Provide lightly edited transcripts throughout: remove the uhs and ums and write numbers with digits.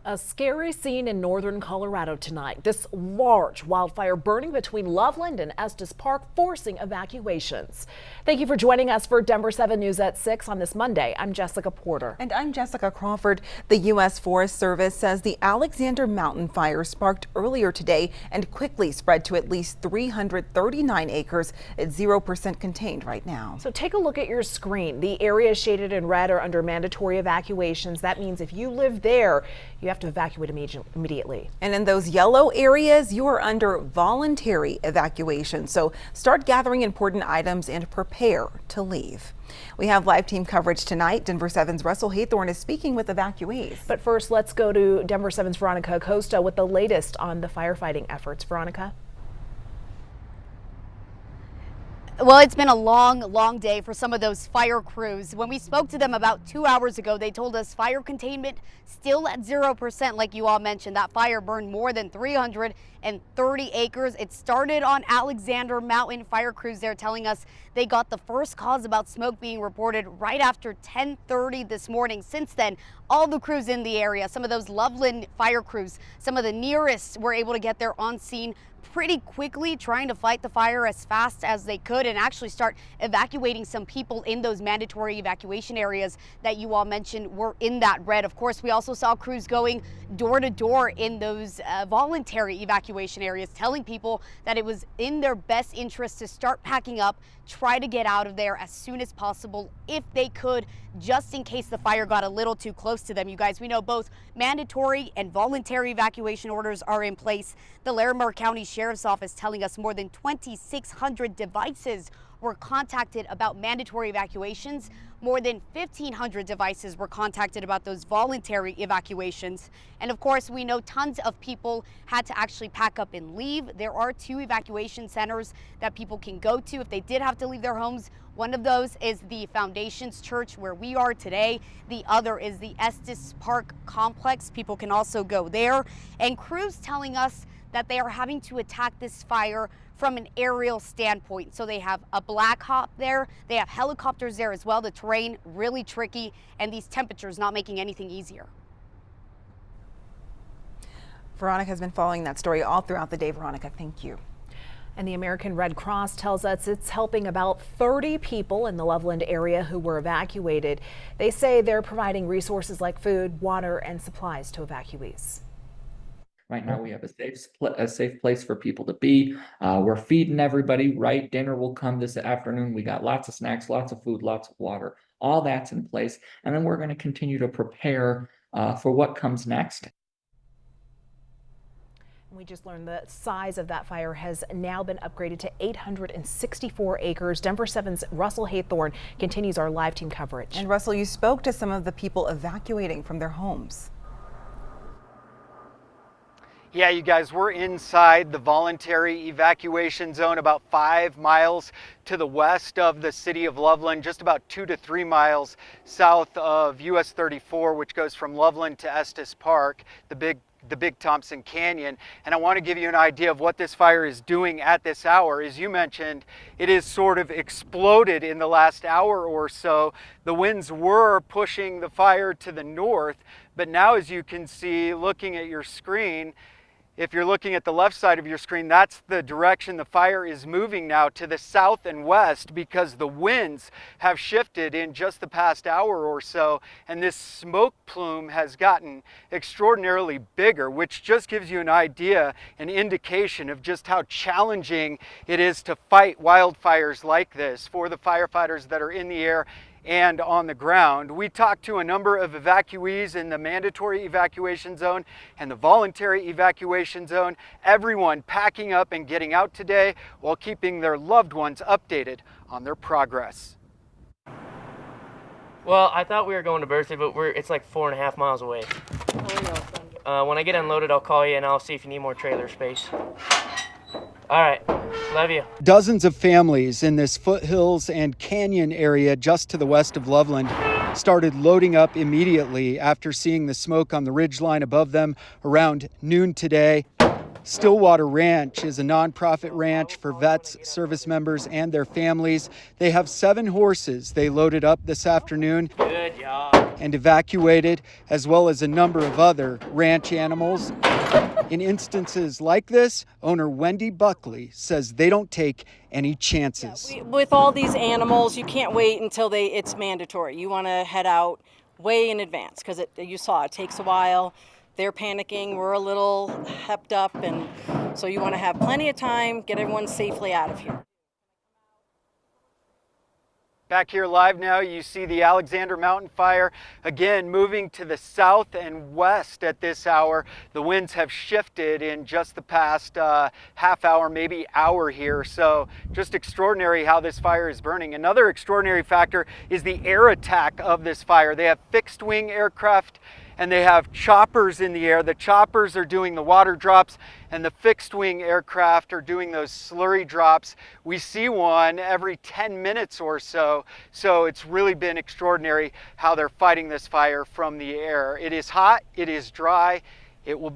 A scary scene in northern Colorado tonight. This large wildfire burning between Loveland and Estes Park, forcing evacuations. Thank you for joining us for Denver 7 News at 6 on this Monday. I'm Jessica Porter. And I'm Jessica Crawford. The U.S. Forest Service says the Alexander Mountain fire sparked earlier today and quickly spread to at least 339 acres. It's 0% contained right now. So take a look at your screen. The areas shaded in red are under mandatory evacuations. That means if you live there, you have to evacuate immediately. And in those yellow areas, you are under voluntary evacuation. So start gathering important items and prepare to leave. We have live team coverage tonight. Denver 7's Russell Haythorne is speaking with evacuees. But first, let's go to Denver 7's Veronica Acosta with the latest on the firefighting efforts. Veronica. Well, it's been a long day for some of those fire crews. When we spoke to them about 2 hours ago, they told us fire containment still at 0%. Like you all mentioned, that fire burned more than 330 acres. It started on Alexander Mountain. Fire crews there telling us they got the first calls about smoke being reported right after 10:30 this morning. Since then, all the crews in the area, some of those Loveland fire crews, some of the nearest were able to get there on scene pretty quickly, trying to fight the fire as fast as they could and actually start evacuating some people in those mandatory evacuation areas that you all mentioned were in that red. Of course, we also saw crews going door to door in those voluntary evacuation areas, telling people that it was in their best interest to start packing up, try to get out of there as soon as possible if they could, just in case the fire got a little too close to them. You guys, we know both mandatory and voluntary evacuation orders are in place. The Larimer County Sheriff's Office telling us more than 2,600 devices were contacted about mandatory evacuations. More than 1,500 devices were contacted about those voluntary evacuations. And of course, we know tons of people had to actually pack up and leave. There are 2 evacuation centers that people can go to if they did have to leave their homes. One of those is the Foundations Church where we are today. The other is the Estes Park complex. People can also go there. And crews telling us that they are having to attack this fire from an aerial standpoint. So they have a Black Hawk there, they have helicopters there as well. The terrain really tricky, and these temperatures not making anything easier. Veronica has been following that story all throughout the day. Veronica, thank you. And the American Red Cross tells us it's helping about 30 people in the Loveland area who were evacuated. They say they're providing resources like food, water, and supplies to evacuees. Right now we have a safe place for people to be. We're feeding everybody, right? Dinner will come this afternoon. We got lots of snacks, lots of food, lots of water. All that's in place. And then we're going to continue to prepare for what comes next. We just learned the size of that fire has now been upgraded to 864 acres. Denver 7's Russell Haythorne continues our live team coverage. And Russell, you spoke to some of the people evacuating from their homes. Yeah, you guys, we're inside the voluntary evacuation zone about 5 miles to the west of the city of Loveland, just about 2 to 3 miles south of US 34, which goes from Loveland to Estes Park, the big Thompson Canyon. And I want to give you an idea of what this fire is doing at this hour. As you mentioned, it is sort of exploded in the last hour or so. The winds were pushing the fire to the north, but now, as you can see, looking at your screen, if you're looking at the left side of your screen, that's the direction the fire is moving now, to the south and west, because the winds have shifted in just the past hour or so, and this smoke plume has gotten extraordinarily bigger, which just gives you an idea, an indication of just how challenging it is to fight wildfires like this for the firefighters that are in the air and on the ground. We talked to a number of evacuees in the mandatory evacuation zone and the voluntary evacuation zone. Everyone packing up and getting out today while keeping their loved ones updated on their progress. Well, I thought we were going to Berkeley, but it's like 4.5 miles away. When I get unloaded, I'll call you and I'll see if you need more trailer space. All right, love you. Dozens of families in this foothills and canyon area just to the west of Loveland started loading up immediately after seeing the smoke on the ridgeline above them around noon today. Stillwater Ranch is a nonprofit ranch for vets, service members, and their families. They have 7 horses they loaded up this afternoon. Good job. and evacuated, as well as a number of other ranch animals. In instances like this, owner Wendy Buckley says they don't take any chances. With all these animals, you can't wait until it's mandatory. You want to head out way in advance because you saw it takes a while. They're panicking, we're a little hepped up, and so you want to have plenty of time, get everyone safely out of here. Back here live now, you see the Alexander Mountain Fire again moving to the south and west at this hour. The winds have shifted in just the past half hour, maybe hour here. So just extraordinary how this fire is burning. Another extraordinary factor is the air attack of this fire. They have fixed wing aircraft and they have choppers in the air. The choppers are doing the water drops and the fixed wing aircraft are doing those slurry drops. We see one every 10 minutes or so. So it's really been extraordinary how they're fighting this fire from the air. It is hot, it is dry. It will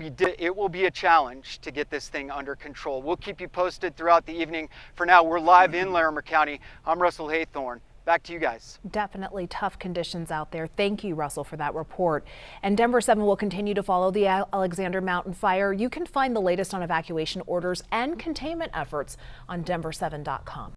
be a challenge to get this thing under control. We'll keep you posted throughout the evening. For now, we're live in Larimer County. I'm Russell Haythorne. Back to you guys. Definitely tough conditions out there. Thank you, Russell, for that report. And Denver 7 will continue to follow the Alexander Mountain Fire. You can find the latest on evacuation orders and containment efforts on denver7.com.